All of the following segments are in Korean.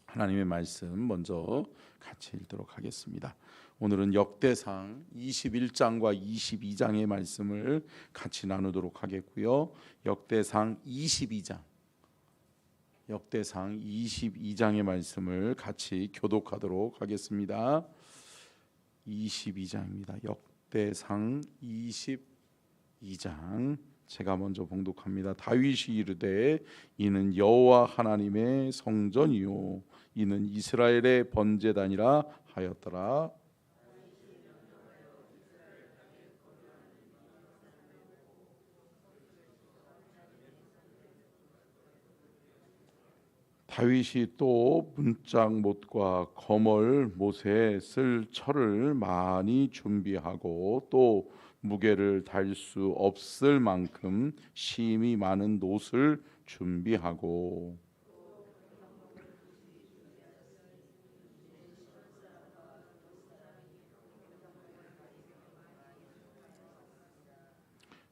하나님의 말씀 먼저 같이 읽도록 하겠습니다. 오늘은 역대상 21장과 22장의 말씀을 같이 나누도록 하겠고요. 역대상 22장의 말씀을 같이 교독하도록 하겠습니다. 22장입니다. 역대상 22장 제가 먼저 봉독합니다. 다윗이 이르되 이는 여호와 하나님의 성전이요 이는 이스라엘의 번제단이라 하였더라. 다윗이 또 문짝못과 거멀 못에 쓸 철을 많이 준비하고 또 무게를 달 수 없을 만큼 심이 많은 놋을 준비하고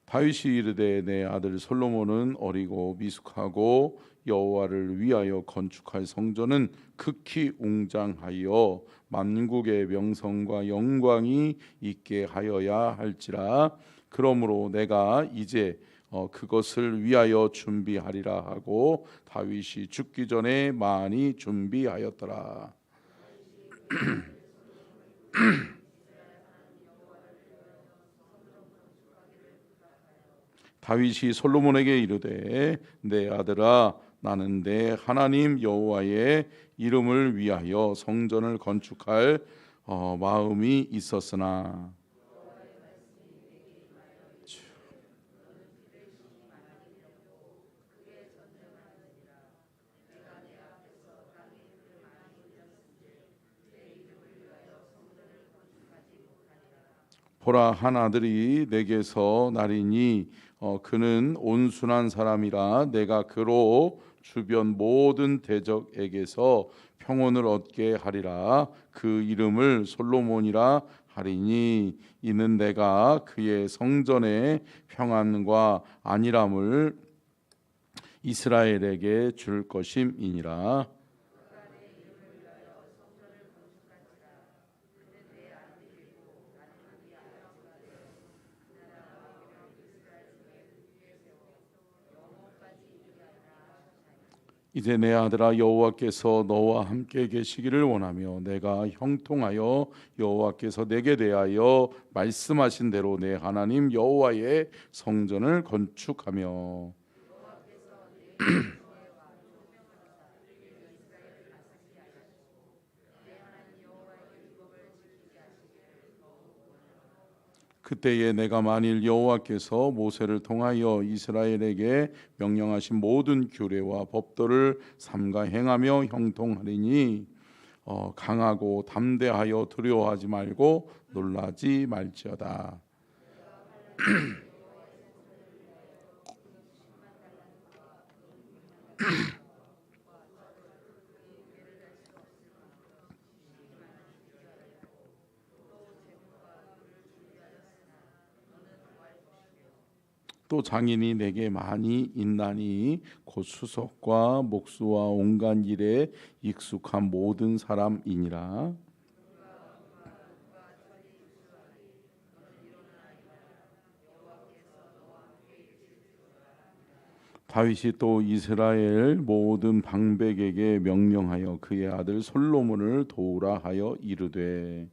다윗이 이르되 내 아들 솔로몬은 어리고 미숙하고 여호와를 위하여 건축할 성전은 극히 웅장하여 만국의 명성과 영광이 있게 하여야 할지라. 그러므로 내가 이제 그것을 위하여 준비하리라 하고 다윗이 죽기 전에 많이 준비하였더라. 다윗이 솔로몬에게 이르되 내 아들아 나는 내 하나님 여호와의 이름을 위하여 성전을 건축할 마음이 있었으나 보라 한 아들이 내게서 나리니 그는 온순한 사람이라 내가 그로 주변 모든 대적에게서 평온을 얻게 하리라. 그 이름을 솔로몬이라 하리니 이는 내가 그의 성전의 평안과 안일함을 이스라엘에게 줄 것임이니라. 이제 내 아들아 여호와께서 너와 함께 계시기를 원하며 내가 형통하여 여호와께서 내게 대하여 말씀하신 대로 내 하나님 여호와의 성전을 건축하며 그때에 내가 만일 여호와께서 모세를 통하여 이스라엘에게 명령하신 모든 규례와 법도를 삼가 행하며 형통하리니 강하고 담대하여 두려워하지 말고 놀라지 말지어다. 또 장인이 내게 많이 있나니 곧 수석과 목수와 온갖 일에 익숙한 모든 사람이니라. 다윗이 또 이스라엘 모든 방백에게 명령하여 그의 아들 솔로몬을 도우라 하여 이르되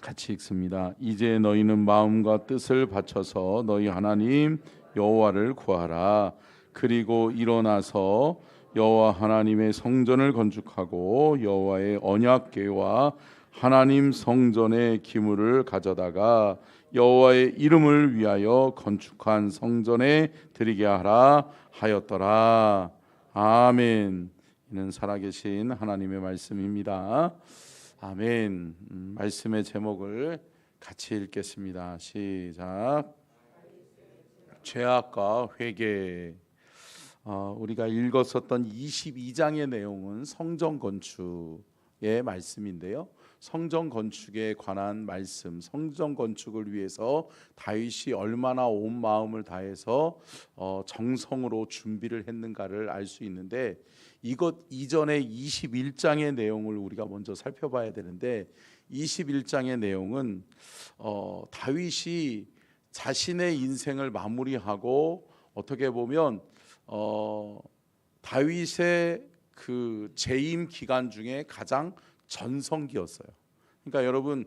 같이 읽습니다. 이제 너희는 마음과 뜻을 바쳐서 너희 하나님 여호와를 구하라. 그리고 일어나서 여호와 하나님의 성전을 건축하고 여호와의 언약궤와 하나님 성전의 기물을 가져다가 여호와의 이름을 위하여 건축한 성전에 드리게 하라 하였더라. 아멘. 이는 살아계신 하나님의 말씀입니다. 아멘. 말씀의 제목을 같이 읽겠습니다. 시작. 죄악과 회개. 우리가 읽었었던 22장의 내용은 성전 건축의 말씀인데요. 성전 건축에 관한 말씀, 성전 건축을 위해서 다윗이 얼마나 온 마음을 다해서 정성으로 준비를 했는가를 알 수 있는데, 이것 이전의 21장의 내용을 우리가 먼저 살펴봐야 되는데, 21장의 내용은 다윗이 자신의 인생을 마무리하고 어떻게 보면 다윗의 그 재임 기간 중에 가장 전성기였어요. 그러니까 여러분,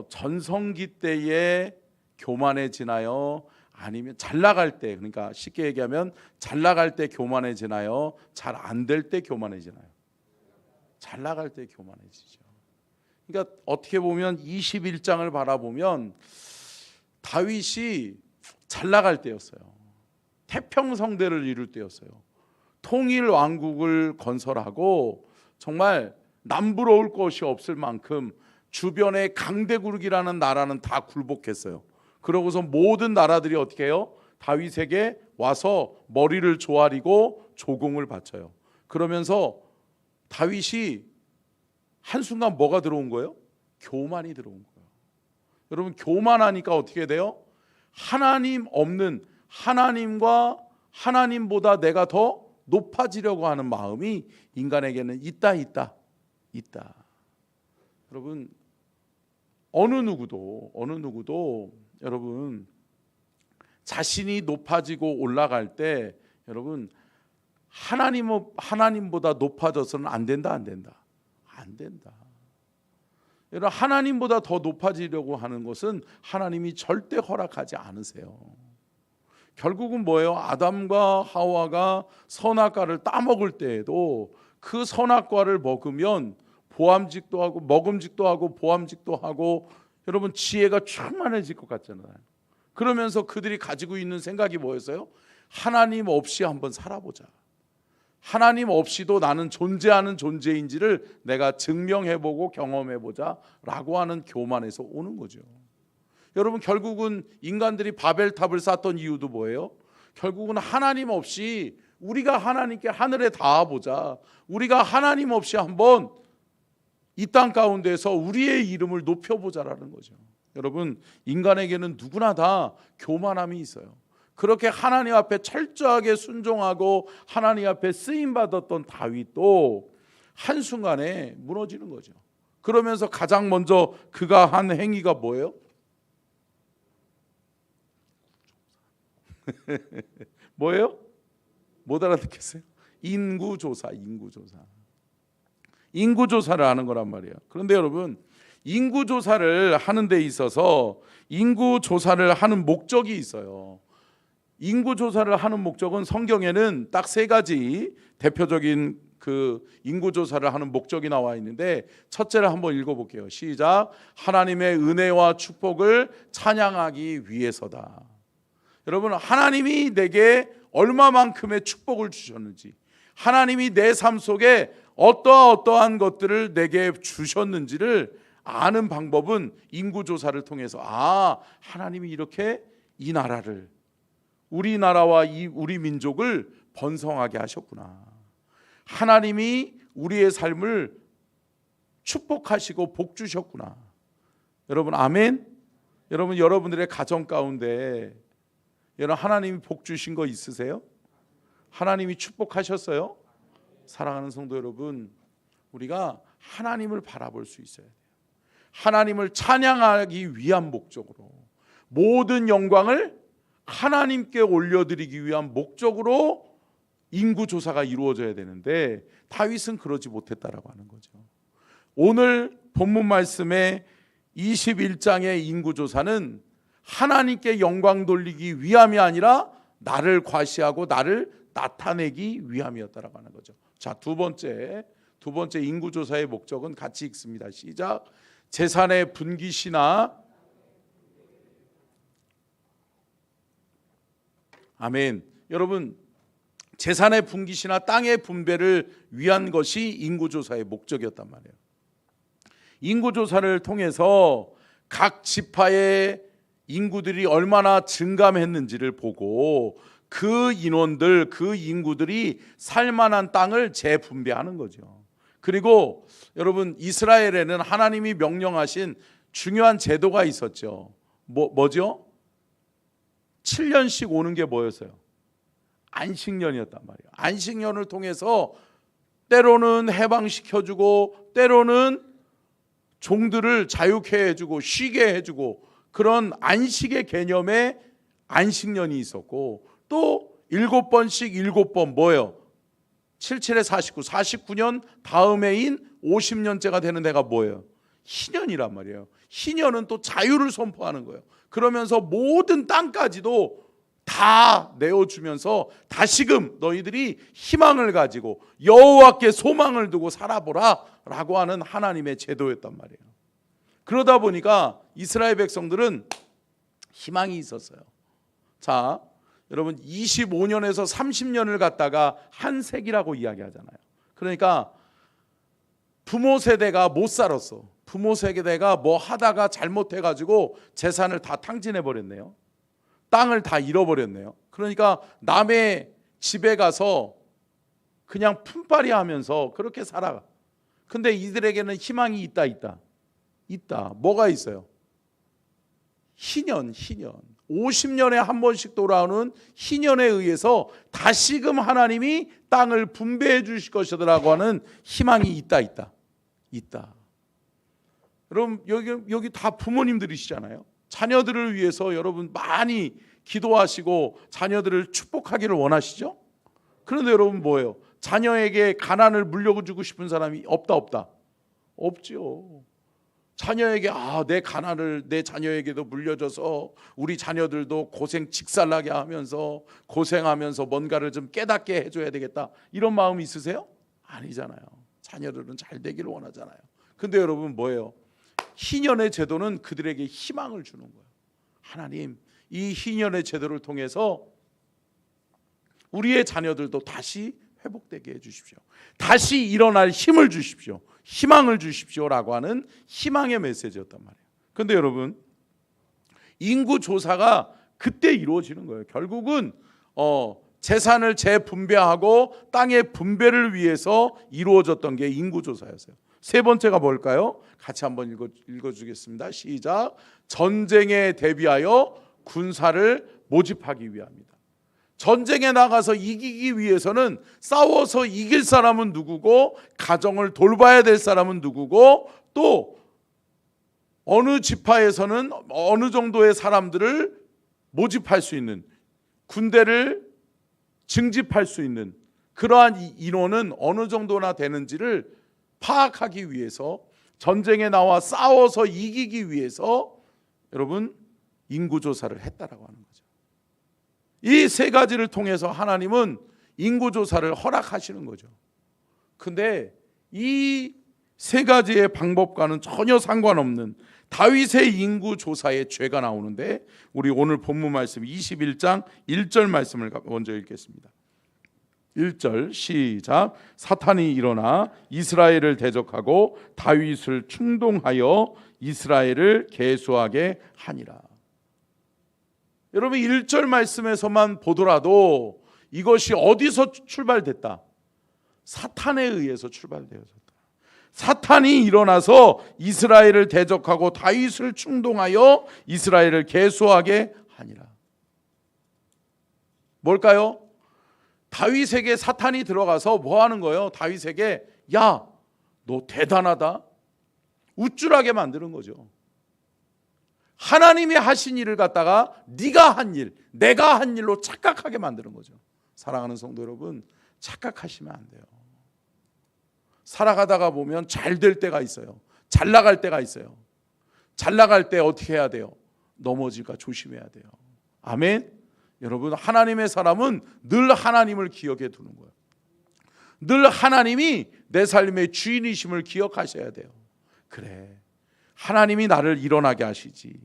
전성기 때에 교만해지나요? 아니면 잘 나갈 때, 그러니까 쉽게 얘기하면 잘 나갈 때 교만해지나요? 잘 안 될 때 교만해지나요? 잘 나갈 때 교만해지죠. 그러니까 어떻게 보면 21장을 바라보면 다윗이 잘 나갈 때였어요. 태평성대를 이룰 때였어요. 통일 왕국을 건설하고 정말 남부러울 것이 없을 만큼 주변의 강대국이라는 나라는 다 굴복했어요. 그러고서 모든 나라들이 어떻게 해요? 다윗에게 와서 머리를 조아리고 조공을 바쳐요. 그러면서 다윗이 한순간 뭐가 들어온 거예요? 교만이 들어온 거예요. 여러분, 교만하니까 어떻게 돼요? 하나님 없는, 하나님과 하나님보다 내가 더 높아지려고 하는 마음이 인간에게는 있다. 여러분, 어느 누구도 여러분 자신이 높아지고 올라갈 때 여러분 하나님보다 높아져서는 안 된다. 여러분, 하나님보다 더 높아지려고 하는 것은 하나님이 절대 허락하지 않으세요. 결국은 뭐예요? 아담과 하와가 선악과를 따먹을 때에도 그 선악과를 먹으면 보암직도 하고 먹음직도 하고 보암직도 하고 여러분 지혜가 충만해질 것 같잖아요. 그러면서 그들이 가지고 있는 생각이 뭐였어요? 하나님 없이 한번 살아보자. 하나님 없이도 나는 존재하는 존재인지를 내가 증명해보고 경험해보자 라고 하는 교만에서 오는 거죠. 여러분, 결국은 인간들이 바벨탑을 쌓던 이유도 뭐예요? 결국은 하나님 없이 우리가 하나님께 하늘에 닿아보자. 우리가 하나님 없이 한번 이 땅 가운데서 우리의 이름을 높여보자라는 거죠. 여러분, 인간에게는 누구나 다 교만함이 있어요. 그렇게 하나님 앞에 철저하게 순종하고 하나님 앞에 쓰임받았던 다윗도 한순간에 무너지는 거죠. 그러면서 가장 먼저 그가 한 행위가 뭐예요? 뭐예요? 못 알아듣겠어요? 인구조사를 하는 거란 말이에요. 그런데 여러분, 인구조사를 하는 데 있어서 인구조사를 하는 목적이 있어요. 인구조사를 하는 목적은 성경에는 딱 세 가지 대표적인 그 인구조사를 하는 목적이 나와 있는데, 첫째를 한번 읽어볼게요. 시작. 하나님의 은혜와 축복을 찬양하기 위해서다. 여러분, 하나님이 내게 얼마만큼의 축복을 주셨는지, 하나님이 내 삶 속에 어떠한 것들을 내게 주셨는지를 아는 방법은 인구조사를 통해서, 하나님이 이렇게 이 나라를, 우리나라와 우리 민족을 번성하게 하셨구나. 하나님이 우리의 삶을 축복하시고 복 주셨구나. 여러분, 아멘. 여러분, 여러분들의 가정 가운데 여러분 하나님이 복 주신 거 있으세요? 하나님이 축복하셨어요? 사랑하는 성도 여러분, 우리가 하나님을 바라볼 수 있어야 돼요. 하나님을 찬양하기 위한 목적으로, 모든 영광을 하나님께 올려드리기 위한 목적으로 인구조사가 이루어져야 되는데 다윗은 그러지 못했다라고 하는 거죠. 오늘 본문 말씀의 21장의 인구조사는 하나님께 영광 돌리기 위함이 아니라 나를 과시하고 나를 나타내기 위함이었다라고 하는 거죠. 자, 두 번째 인구조사의 목적은 같이 읽습니다. 시작. 재산의 분기시나, 아멘. 여러분, 재산의 분기시나 땅의 분배를 위한 것이 인구조사의 목적이었단 말이에요. 인구조사를 통해서 각 지파의 인구들이 얼마나 증감했는지를 보고 그 인원들, 그 인구들이 살만한 땅을 재분배하는 거죠. 그리고 여러분, 이스라엘에는 하나님이 명령하신 중요한 제도가 있었죠. 뭐죠? 7년씩 오는 게 뭐였어요? 안식년이었단 말이에요. 안식년을 통해서 때로는 해방시켜주고 때로는 종들을 자유케 해주고 쉬게 해주고, 그런 안식의 개념의 안식년이 있었고, 또 7번씩 7번 뭐예요? 77에 49, 49년 다음해인 50년째가 되는 해가 뭐예요? 희년이란 말이에요. 희년은 또 자유를 선포하는 거예요. 그러면서 모든 땅까지도 다 내어주면서 다시금 너희들이 희망을 가지고 여호와께 소망을 두고 살아보라 라고 하는 하나님의 제도였단 말이에요. 그러다 보니까 이스라엘 백성들은 희망이 있었어요. 자, 여러분, 25년에서 30년을 갖다가 한 세기라고 이야기하잖아요. 그러니까 부모 세대가 못 살았어. 부모 세대가 뭐 하다가 잘못해가지고 재산을 다 탕진해 버렸네요. 땅을 다 잃어버렸네요. 그러니까 남의 집에 가서 그냥 품팔이 하면서 그렇게 살아가. 근데 이들에게는 희망이 있다. 뭐가 있어요? 희년. 50년에 한 번씩 돌아오는 희년에 의해서 다시금 하나님이 땅을 분배해 주실 것이라고 하는 희망이 있다. 여러분, 여기 다 부모님들이시잖아요. 자녀들을 위해서 여러분 많이 기도하시고 자녀들을 축복하기를 원하시죠? 그런데 여러분 뭐예요? 자녀에게 가난을 물려주고 싶은 사람이 없다? 없죠. 자녀에게 내 가난을 내 자녀에게도 물려줘서 우리 자녀들도 고생 직살나게 하면서 고생하면서 뭔가를 좀 깨닫게 해줘야 되겠다, 이런 마음 있으세요? 아니잖아요. 자녀들은 잘 되기를 원하잖아요. 근데 여러분 뭐예요? 희년의 제도는 그들에게 희망을 주는 거예요. 하나님, 이 희년의 제도를 통해서 우리의 자녀들도 다시 회복되게 해주십시오. 다시 일어날 힘을 주십시오. 희망을 주십시오라고 하는 희망의 메시지였단 말이에요. 그런데 여러분, 인구조사가 그때 이루어지는 거예요. 결국은 재산을 재분배하고 땅의 분배를 위해서 이루어졌던 게 인구조사였어요. 세 번째가 뭘까요? 같이 한번 읽어주겠습니다. 시작. 전쟁에 대비하여 군사를 모집하기 위함이다. 전쟁에 나가서 이기기 위해서는 싸워서 이길 사람은 누구고, 가정을 돌봐야 될 사람은 누구고, 또 어느 지파에서는 어느 정도의 사람들을 모집할 수 있는, 군대를 증집할 수 있는 그러한 인원은 어느 정도나 되는지를 파악하기 위해서, 전쟁에 나와 싸워서 이기기 위해서 여러분 인구조사를 했다라고 하는 거죠. 이 세 가지를 통해서 하나님은 인구조사를 허락하시는 거죠. 근데 이 세 가지의 방법과는 전혀 상관없는 다윗의 인구조사의 죄가 나오는데, 우리 오늘 본문 말씀 21장 1절 말씀을 먼저 읽겠습니다. 1절 시작. 사탄이 일어나 이스라엘을 대적하고 다윗을 충동하여 이스라엘을 계수하게 하니라. 여러분, 1절 말씀에서만 보더라도 이것이 어디서 출발됐다? 사탄에 의해서 출발되었다. 사탄이 일어나서 이스라엘을 대적하고 다윗을 충동하여 이스라엘을 계수하게 하니라. 뭘까요? 다윗에게 사탄이 들어가서 뭐 하는 거예요? 다윗에게 야, 너 대단하다, 우쭐하게 만드는 거죠. 하나님이 하신 일을 갖다가 네가 한 일, 내가 한 일로 착각하게 만드는 거죠. 사랑하는 성도 여러분, 착각하시면 안 돼요. 살아가다가 보면 잘 될 때가 있어요. 잘 나갈 때가 있어요. 잘 나갈 때 어떻게 해야 돼요? 넘어질까 조심해야 돼요. 아멘. 여러분, 하나님의 사람은 늘 하나님을 기억해 두는 거예요. 늘 하나님이 내 삶의 주인이심을 기억하셔야 돼요. 그래, 하나님이 나를 일어나게 하시지,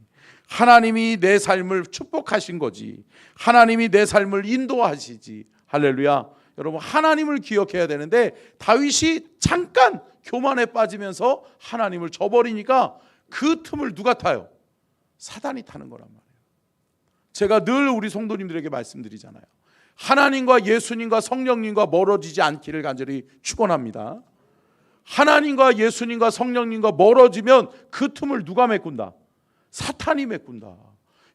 하나님이 내 삶을 축복하신 거지, 하나님이 내 삶을 인도하시지. 할렐루야. 여러분, 하나님을 기억해야 되는데 다윗이 잠깐 교만에 빠지면서 하나님을 저버리니까 그 틈을 누가 타요? 사단이 타는 거란 말이에요. 제가 늘 우리 성도님들에게 말씀드리잖아요. 하나님과 예수님과 성령님과 멀어지지 않기를 간절히 축원합니다. 하나님과 예수님과 성령님과 멀어지면 그 틈을 누가 메꾼다? 사탄이 메꾼다.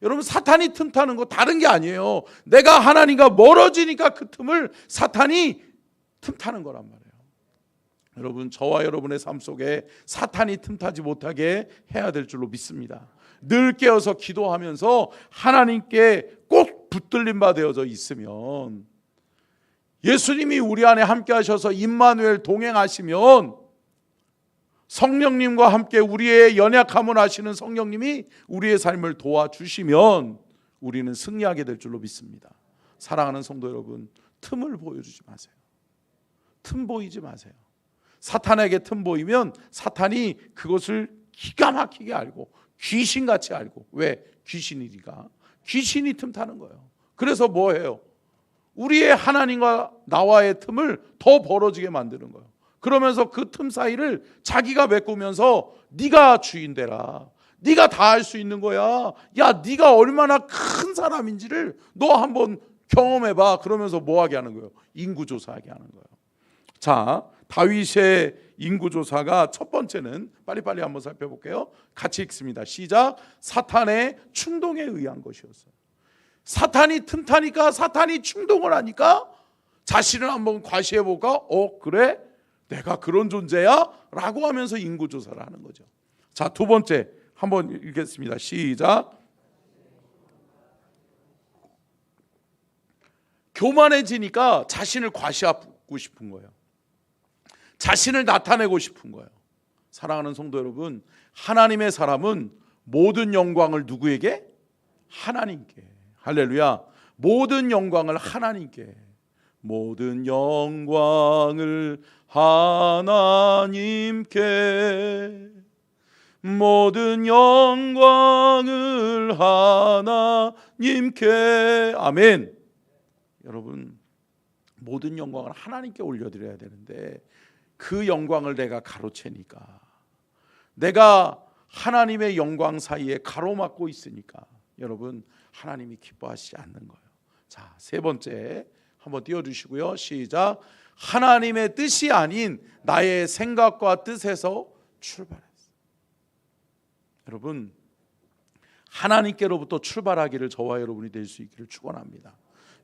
여러분, 사탄이 틈 타는 거 다른 게 아니에요. 내가 하나님과 멀어지니까 그 틈을 사탄이 틈 타는 거란 말이에요. 여러분, 저와 여러분의 삶 속에 사탄이 틈타지 못하게 해야 될 줄로 믿습니다. 늘 깨어서 기도하면서 하나님께 꼭 붙들림 바 되어져 있으면, 예수님이 우리 안에 함께 하셔서 임마누엘 동행하시면, 성령님과 함께 우리의 연약함을 아시는 성령님이 우리의 삶을 도와주시면 우리는 승리하게 될 줄로 믿습니다. 사랑하는 성도 여러분, 틈을 보여주지 마세요. 틈 보이지 마세요. 사탄에게 틈 보이면 사탄이 그것을 기가 막히게 알고 귀신같이 알고, 왜? 귀신이니까. 귀신이 틈 타는 거예요. 그래서 뭐 해요? 우리의 하나님과 나와의 틈을 더 벌어지게 만드는 거예요. 그러면서 그 틈 사이를 자기가 메꾸면서 네가 주인 되라, 네가 다 할 수 있는 거야, 야 네가 얼마나 큰 사람인지를 너 한번 경험해봐. 그러면서 뭐하게 하는 거예요? 인구조사하게 하는 거예요. 자, 다윗의 인구조사가 첫 번째는 빨리빨리 한번 살펴볼게요. 같이 읽습니다. 시작. 사탄의 충동에 의한 것이었어요. 사탄이 틈타니까, 사탄이 충동을 하니까 자신을 한번 과시해볼까? 그래? 내가 그런 존재야? 라고 하면서 인구조사를 하는 거죠. 자, 두 번째 한번 읽겠습니다. 시작. 교만해지니까 자신을 과시하고 싶은 거예요. 자신을 나타내고 싶은 거예요. 사랑하는 성도 여러분, 하나님의 사람은 모든 영광을 누구에게? 하나님께. 할렐루야. 모든 영광을 하나님께. 모든 영광을 하나님께. 모든 영광을 하나님께. 아멘. 여러분, 모든 영광을 하나님께 올려드려야 되는데 그 영광을 내가 가로채니까, 내가 하나님의 영광 사이에 가로막고 있으니까 여러분, 하나님이 기뻐하시지 않는 거예요. 자, 세 번째 한번 띄워주시고요. 시작. 하나님의 뜻이 아닌 나의 생각과 뜻에서 출발했어요. 여러분, 하나님께로부터 출발하기를 저와 여러분이 될 수 있기를 축원합니다.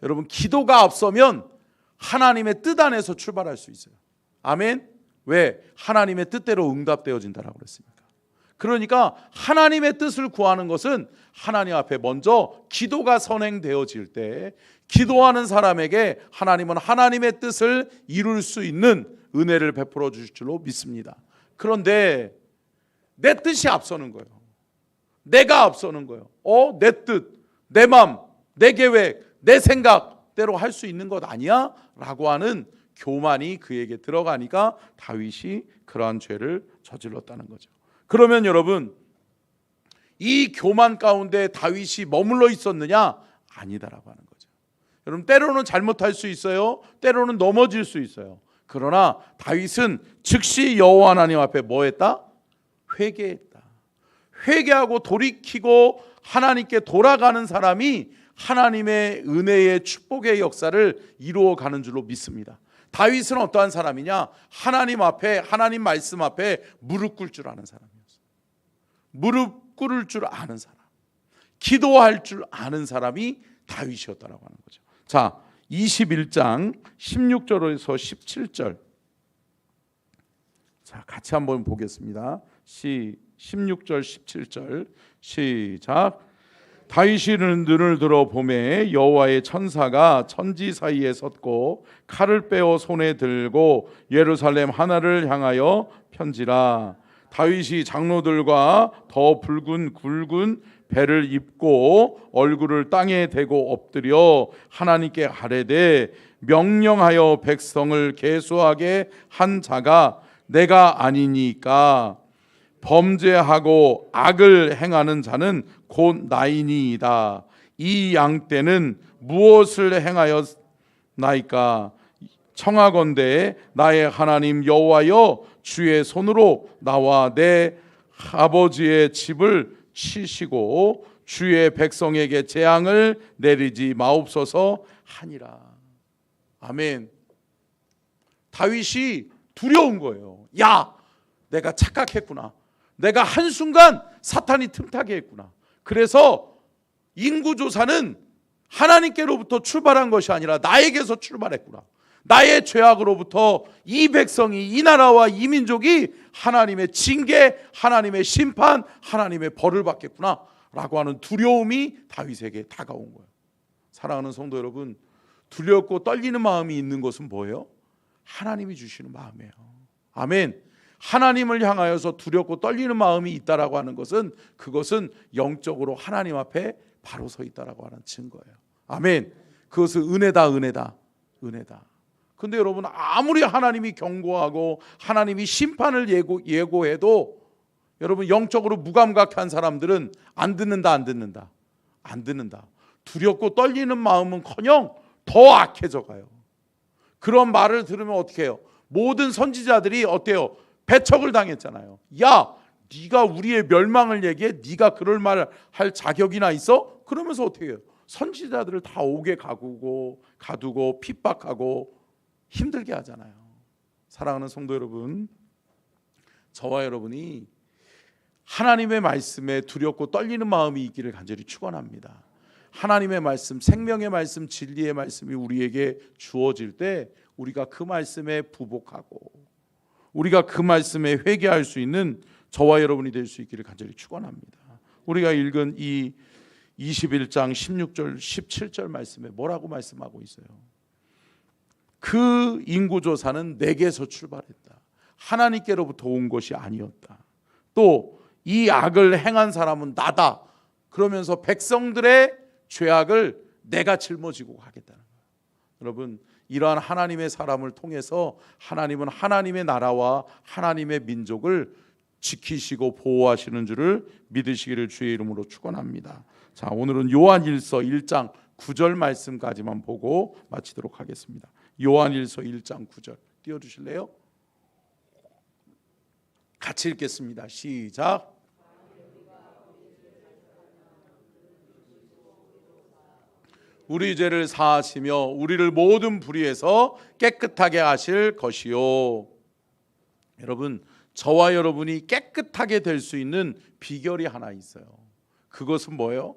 여러분, 기도가 앞서면 하나님의 뜻 안에서 출발할 수 있어요. 아멘. 왜? 하나님의 뜻대로 응답되어진다라고 그랬습니까? 그러니까 하나님의 뜻을 구하는 것은 하나님 앞에 먼저 기도가 선행되어질 때, 기도하는 사람에게 하나님은 하나님의 뜻을 이룰 수 있는 은혜를 베풀어 주실 줄로 믿습니다. 그런데 내 뜻이 앞서는 거예요. 내가 앞서는 거예요. 내 뜻, 내 마음, 내 계획, 내 생각대로 할 수 있는 것 아니야? 라고 하는 교만이 그에게 들어가니까 다윗이 그러한 죄를 저질렀다는 거죠. 그러면 여러분, 이 교만 가운데 다윗이 머물러 있었느냐? 아니다라고 하는 거죠. 여러분, 때로는 잘못할 수 있어요. 때로는 넘어질 수 있어요. 그러나 다윗은 즉시 여호와 하나님 앞에 뭐 했다? 회개했다. 회개하고 돌이키고 하나님께 돌아가는 사람이 하나님의 은혜의 축복의 역사를 이루어가는 줄로 믿습니다. 다윗은 어떠한 사람이냐? 하나님 앞에, 하나님 말씀 앞에 무릎 꿇을 줄 아는 사람이었어요. 무릎 꿇을 줄 아는 사람, 기도할 줄 아는 사람이 다윗이었다라고 하는 거죠. 자, 21장 16절에서 17절. 자, 같이 한번 보겠습니다. 16절 17절 시작. 다윗이 눈을 들어 보매 여호와의 천사가 천지 사이에 섰고 칼을 빼어 손에 들고 예루살렘 하나를 향하여 편지라. 다윗이 장로들과 더 굵은 배를 입고 얼굴을 땅에 대고 엎드려 하나님께 아뢰되, 명령하여 백성을 계수하게 한 자가 내가 아니니까 범죄하고 악을 행하는 자는 곧 나이니이다. 이 양떼는 무엇을 행하였나이까? 청하건대 나의 하나님 여호와여, 주의 손으로 나와 내 아버지의 집을 치시고 주의 백성에게 재앙을 내리지 마옵소서 하니라. 아멘. 다윗이 두려운 거예요. 야, 내가 착각했구나. 내가 한순간 사탄이 틈타게 했구나. 그래서 인구조사는 하나님께로부터 출발한 것이 아니라 나에게서 출발했구나. 나의 죄악으로부터 이 백성이, 이 나라와 이 민족이 하나님의 징계, 하나님의 심판, 하나님의 벌을 받겠구나 라고 하는 두려움이 다윗에게 다가온 거예요. 사랑하는 성도 여러분, 두렵고 떨리는 마음이 있는 것은 뭐예요? 하나님이 주시는 마음이에요. 아멘. 하나님을 향하여서 두렵고 떨리는 마음이 있다라고 하는 것은, 그것은 영적으로 하나님 앞에 바로 서 있다라고 하는 증거예요. 아멘. 그것은 은혜다. 근데 여러분, 아무리 하나님이 경고하고 하나님이 심판을 예고해도 여러분, 영적으로 무감각한 사람들은 안 듣는다. 두렵고 떨리는 마음은커녕 더 악해져 가요. 그런 말을 들으면 어떻게 해요? 모든 선지자들이 어때요? 배척을 당했잖아요. 야, 네가 우리의 멸망을 얘기해? 네가 그럴 말 할 자격이나 있어? 그러면서 어떻게 해요? 선지자들을 다 옥에 가두고 핍박하고 힘들게 하잖아요. 사랑하는 성도 여러분, 저와 여러분이 하나님의 말씀에 두렵고 떨리는 마음이 있기를 간절히 축원합니다. 하나님의 말씀, 생명의 말씀, 진리의 말씀이 우리에게 주어질 때 우리가 그 말씀에 부복하고 우리가 그 말씀에 회개할 수 있는 저와 여러분이 될 수 있기를 간절히 축원합니다. 우리가 읽은 이 21장 16절 17절 말씀에 뭐라고 말씀하고 있어요? 그 인구조사는 내게서 출발했다. 하나님께로부터 온 것이 아니었다. 또 이 악을 행한 사람은 나다. 그러면서 백성들의 죄악을 내가 짊어지고 가겠다는 거예요. 여러분, 이러한 하나님의 사람을 통해서 하나님은 하나님의 나라와 하나님의 민족을 지키시고 보호하시는 줄을 믿으시기를 주의 이름으로 축원합니다. 자, 오늘은 요한일서 1장 9절 말씀까지만 보고 마치도록 하겠습니다. 요한일서 1장 9절 띄워주실래요? 같이 읽겠습니다. 시작. 우리 죄를 사하시며 우리를 모든 불의에서 깨끗하게 하실 것이요. 여러분, 저와 여러분이 깨끗하게 될 수 있는 비결이 하나 있어요. 그것은 뭐예요?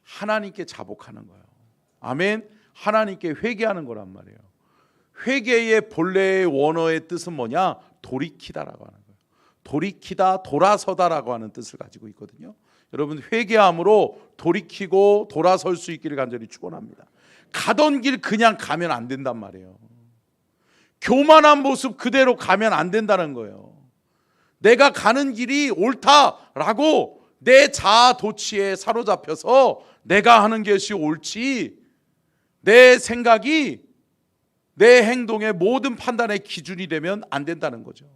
하나님께 자복하는 거예요. 아멘. 하나님께 회개하는 거란 말이에요. 회개의 본래의 원어의 뜻은 뭐냐? 돌이키다라고 하는 거예요. 돌이키다, 돌아서다라고 하는 뜻을 가지고 있거든요. 여러분, 회개함으로 돌이키고 돌아설 수 있기를 간절히 축원합니다. 가던 길 그냥 가면 안 된단 말이에요. 교만한 모습 그대로 가면 안 된다는 거예요. 내가 가는 길이 옳다라고 내 자아 도취에 사로잡혀서 내가 하는 것이 옳지, 내 생각이 내 행동의 모든 판단의 기준이 되면 안 된다는 거죠.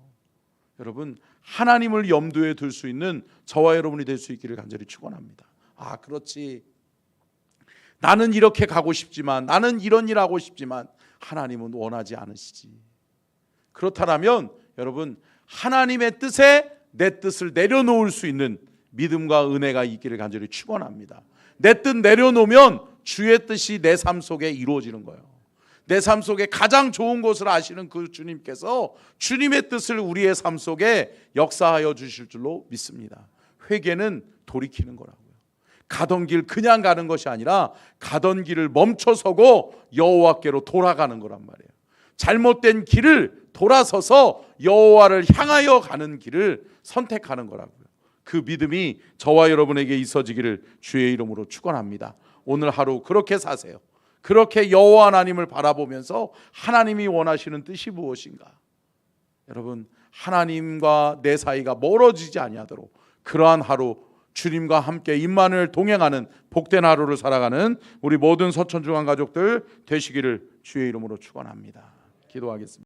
여러분, 하나님을 염두에 둘 수 있는 저와 여러분이 될 수 있기를 간절히 축원합니다. 아, 그렇지. 나는 이렇게 가고 싶지만, 나는 이런 일 하고 싶지만 하나님은 원하지 않으시지. 그렇다면 여러분, 하나님의 뜻에 내 뜻을 내려놓을 수 있는 믿음과 은혜가 있기를 간절히 축원합니다. 내 뜻 내려놓으면 주의 뜻이 내 삶 속에 이루어지는 거예요. 내 삶 속에 가장 좋은 것을 아시는 그 주님께서 주님의 뜻을 우리의 삶 속에 역사하여 주실 줄로 믿습니다. 회개는 돌이키는 거라고요. 가던 길 그냥 가는 것이 아니라 가던 길을 멈춰서고 여호와께로 돌아가는 거란 말이에요. 잘못된 길을 돌아서서 여호와를 향하여 가는 길을 선택하는 거라고요. 그 믿음이 저와 여러분에게 있어지기를 주의 이름으로 축원합니다. 오늘 하루 그렇게 사세요. 그렇게 여호와 하나님을 바라보면서 하나님이 원하시는 뜻이 무엇인가? 여러분, 하나님과 내 사이가 멀어지지 아니하도록 그러한 하루, 주님과 함께 임마누엘 동행하는 복된 하루를 살아가는 우리 모든 서천중앙 가족들 되시기를 주의 이름으로 축원합니다. 기도하겠습니다.